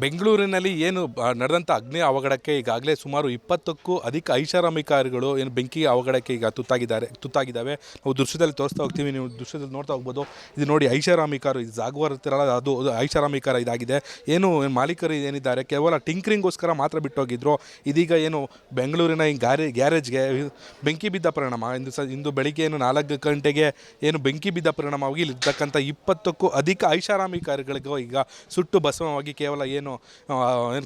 ಬೆಂಗಳೂರಿನಲ್ಲಿ ಏನು ನಡೆದಂಥ ಅಗ್ನಿ ಅವಘಡಕ್ಕೆ ಈಗಾಗಲೇ ಸುಮಾರು 20ಕ್ಕೂ ಅಧಿಕ ಐಷಾರಾಮಿ ಕಾರುಗಳು ಏನು ಬೆಂಕಿ ಅವಘಡಕ್ಕೆ ಈಗ ತುತ್ತಾಗಿದ್ದಾವೆ. ನಾವು ದೃಶ್ಯದಲ್ಲಿ ತೋರಿಸ್ತಾ ಹೋಗ್ತೀವಿ, ನೀವು ದೃಶ್ಯದಲ್ಲಿ ನೋಡ್ತಾ ಹೋಗ್ಬೋದು. ಇದು ನೋಡಿ ಐಷಾರಾಮಿ ಕಾರು, ಇದು ಜಾಗ್ವಾರ್ ಇರ್ತಿರಲ್ಲ ಅದು ಐಷಾರಾಮಿ ಕಾರ್ ಇದಾಗಿದೆ. ಏನು ಮಾಲೀಕರು ಏನಿದ್ದಾರೆ ಕೇವಲ ಟಿಂಕ್ರಿಂಗೋಸ್ಕರ ಮಾತ್ರ ಬಿಟ್ಟೋಗಿದ್ರು. ಇದೀಗ ಏನು ಬೆಂಗಳೂರಿನ ಈ ಗ್ಯಾರೇಜ್ಗೆ ಬೆಂಕಿ ಬಿದ್ದ ಪರಿಣಾಮ ಇಂದು ಬೆಳಿಗ್ಗೆ ಏನು 4 ಗಂಟೆಗೆ ಏನು ಬೆಂಕಿ ಬಿದ್ದ ಪರಿಣಾಮವಾಗಿ ಇಲ್ಲಿರ್ತಕ್ಕಂಥ 20ಕ್ಕೂ ಅಧಿಕ ಐಷಾರಾಮಿ ಕಾರುಗಳಿಗೂ ಈಗ ಸುಟ್ಟು ಭಸ್ಮವಾಗಿ ಕೇವಲ ಏನು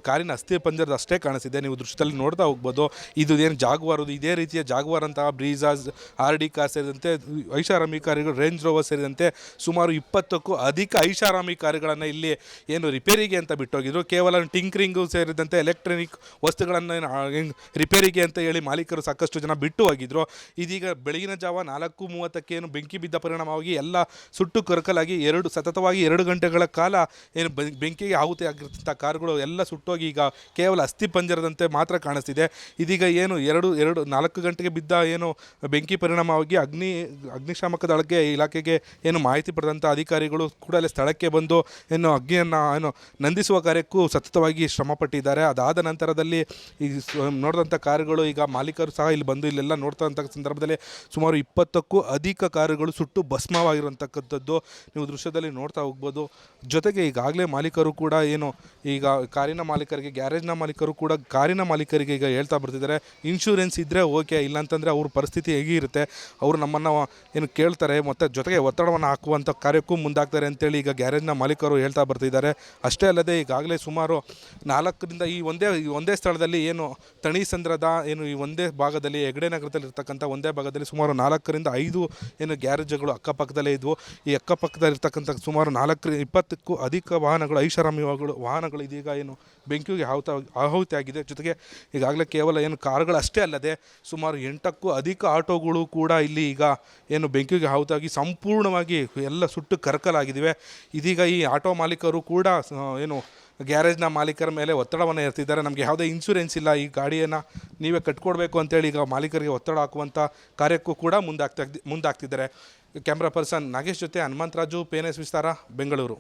ಕಾರಿನ ಅಸ್ಥಿ ಪಂಜರದ ಅಷ್ಟೇ ಕಾಣಿಸ್ತಿದೆ. ನೀವು ದೃಶ್ಯದಲ್ಲಿ ನೋಡ್ತಾ ಹೋಗ್ಬೋದು. ಇದು ಏನು ಜಾಗ್ವಾರ್, ಇದೇ ರೀತಿಯ ಜಾಗ್ವಾರ್ ಅಂತಹ ಬ್ರೀಜಾಸ್, RD ಕಾರ್ ಸೇರಿದಂತೆ ಐಷಾರಾಮಿ ಕಾರುಗಳು, ರೇಂಜ್ ರೋವರ್ ಸೇರಿದಂತೆ ಸುಮಾರು 20ಕ್ಕೂ ಅಧಿಕ ಐಷಾರಾಮಿ ಕಾರುಗಳನ್ನು ಇಲ್ಲಿ ಏನು ರಿಪೇರಿಗೆ ಅಂತ ಬಿಟ್ಟೋಗಿದ್ರು. ಕೇವಲ ಟಿಂಕ್ರಿಂಗು ಸೇರಿದಂತೆ ಎಲೆಕ್ಟ್ರಾನಿಕ್ ವಸ್ತುಗಳನ್ನು ರಿಪೇರಿಗೆ ಅಂತ ಹೇಳಿ ಮಾಲೀಕರು ಸಾಕಷ್ಟು ಜನ ಬಿಟ್ಟು ಹೋಗಿದ್ರು. ಇದೀಗ ಬೆಳಗಿನ ಜಾವ 4:30ಕ್ಕೆ ಏನು ಬೆಂಕಿ ಬಿದ್ದ ಪರಿಣಾಮವಾಗಿ ಎಲ್ಲ ಸುಟ್ಟು ಕರಕಲಾಗಿ ಸತತವಾಗಿ 2 ಗಂಟೆಗಳ ಕಾಲ ಏನು ಬೆಂಕಿಗೆ ಆಹುತಿ ಆಗಿರ್ತಂಥ ಕಾರುಗಳು ಎಲ್ಲ ಸುಟ್ಟೋಗಿ ಈಗ ಕೇವಲ ಅಸ್ಥಿ ಪಂಜರದಂತೆ ಮಾತ್ರ ಕಾಣಿಸ್ತಿದೆ. ಇದೀಗ ಏನು 4 ಗಂಟೆಗೆ ಬಿದ್ದ ಏನು ಬೆಂಕಿ ಪರಿಣಾಮವಾಗಿ ಅಗ್ನಿಶಾಮಕ ದಳಕ್ಕೆ ಇಲಾಖೆಗೆ ಏನು ಮಾಹಿತಿ ಪಡೆದಂಥ ಅಧಿಕಾರಿಗಳು ಕೂಡಲೇ ಸ್ಥಳಕ್ಕೆ ಬಂದು ಏನು ಅಗ್ನಿಯನ್ನು ನಂದಿಸುವ ಕಾರ್ಯಕ್ಕೂ ಸತತವಾಗಿ ಶ್ರಮಪಟ್ಟಿದ್ದಾರೆ. ಅದಾದ ನಂತರದಲ್ಲಿ ಈ ನೋಡಿದಂಥ ಕಾರುಗಳು ಈಗ ಮಾಲೀಕರು ಸಹ ಇಲ್ಲಿ ಬಂದು ಇಲ್ಲೆಲ್ಲ ನೋಡ್ತಂಥ ಸಂದರ್ಭದಲ್ಲಿ ಸುಮಾರು 20ಕ್ಕೂ ಅಧಿಕ ಕಾರುಗಳು ಸುಟ್ಟು ಭಸ್ಮವಾಗಿರುವಂಥಕ್ಕಂಥದ್ದು ನೀವು ದೃಶ್ಯದಲ್ಲಿ ನೋಡ್ತಾ ಹೋಗ್ಬೋದು. ಜೊತೆಗೆ ಈಗಾಗಲೇ ಮಾಲೀಕರು ಕೂಡ ಏನು ಈಗ ಕಾರಿನ ಮಾಲೀಕರಿಗೆ, ಗ್ಯಾರೇಜ್ನ ಮಾಲೀಕರು ಕೂಡ ಕಾರಿನ ಮಾಲೀಕರಿಗೆ ಈಗ ಹೇಳ್ತಾ ಬರ್ತಿದ್ದಾರೆ, ಇನ್ಶೂರೆನ್ಸ್ ಇದ್ದರೆ ಓಕೆ, ಇಲ್ಲಾಂತಂದರೆ ಅವ್ರ ಪರಿಸ್ಥಿತಿ ಹೇಗಿರುತ್ತೆ, ಅವರು ನಮ್ಮನ್ನು ಏನು ಕೇಳ್ತಾರೆ ಮತ್ತು ಜೊತೆಗೆ ಒತ್ತಡವನ್ನು ಹಾಕುವಂಥ ಕಾರ್ಯಕ್ಕೂ ಮುಂದಾಗ್ತಾರೆ ಅಂತೇಳಿ ಈಗ ಗ್ಯಾರೇಜ್ನ ಮಾಲೀಕರು ಹೇಳ್ತಾ ಬರ್ತಿದ್ದಾರೆ. ಅಷ್ಟೇ ಅಲ್ಲದೆ ಈಗಾಗಲೇ ಸುಮಾರು 4ರಿಂದ ಈ ಒಂದೇ ಸ್ಥಳದಲ್ಲಿ ಏನು ತಣಿಸಂದ್ರದ ಏನು ಈ ಒಂದೇ ಭಾಗದಲ್ಲಿ ಹೆಗ್ಡೆ ನಗರದಲ್ಲಿ ಇರ್ತಕ್ಕಂಥ ಒಂದೇ ಭಾಗದಲ್ಲಿ ಸುಮಾರು 4ರಿಂದ 5 ಏನು ಗ್ಯಾರೇಜ್ಗಳು ಅಕ್ಕಪಕ್ಕದಲ್ಲೇ ಇದ್ವು. ಈ ಅಕ್ಕಪಕ್ಕದಲ್ಲಿರ್ತಕ್ಕಂಥ ಸುಮಾರು 20ಕ್ಕೂ ಅಧಿಕ ವಾಹನಗಳು, ಐಷಾರಾಮಿ ವಾಹನಗಳು ಇದೀಗ ಏನು ಬೆಂಕಿಗೆ ಆಹುತಿಯಾಗಿದೆ. ಜೊತೆಗೆ ಈಗಾಗಲೇ ಕೇವಲ ಏನು ಕಾರುಗಳು ಅಷ್ಟೇ ಅಲ್ಲದೆ ಸುಮಾರು 8ಕ್ಕೂ ಅಧಿಕ ಆಟೋಗಳು ಕೂಡ ಇಲ್ಲಿ ಈಗ ಏನು ಬೆಂಕಿಗೆ ಆಹುತಿಯಾಗಿ ಸಂಪೂರ್ಣವಾಗಿ ಎಲ್ಲ ಸುಟ್ಟು ಕರಕಲಾಗಿವೆ. ಇದೀಗ ಈ ಆಟೋ ಮಾಲೀಕರು ಕೂಡ ಏನು ಗ್ಯಾರೇಜ್ನ ಮಾಲೀಕರ ಮೇಲೆ ಒತ್ತಡವನ್ನು ಹೇರ್ತಿದ್ದಾರೆ. ನಮಗೆ ಯಾವುದೇ ಇನ್ಶೂರೆನ್ಸ್ ಇಲ್ಲ, ಈ ಗಾಡಿಯನ್ನು ನೀವೇ ಕಟ್ಕೊಡ್ಬೇಕು ಅಂತೇಳಿ ಈಗ ಮಾಲೀಕರಿಗೆ ಒತ್ತಡ ಹಾಕುವಂಥ ಕಾರ್ಯಕ್ಕೂ ಕೂಡ ಮುಂದಾಗ್ತಿದ್ದಾರೆ. ಕ್ಯಾಮ್ರಾ ಪರ್ಸನ್ ನಾಗೇಶ್ ಜೊತೆ ಹನುಮಂತರಾಜು, PNS ವಿಸ್ತಾರ, ಬೆಂಗಳೂರು.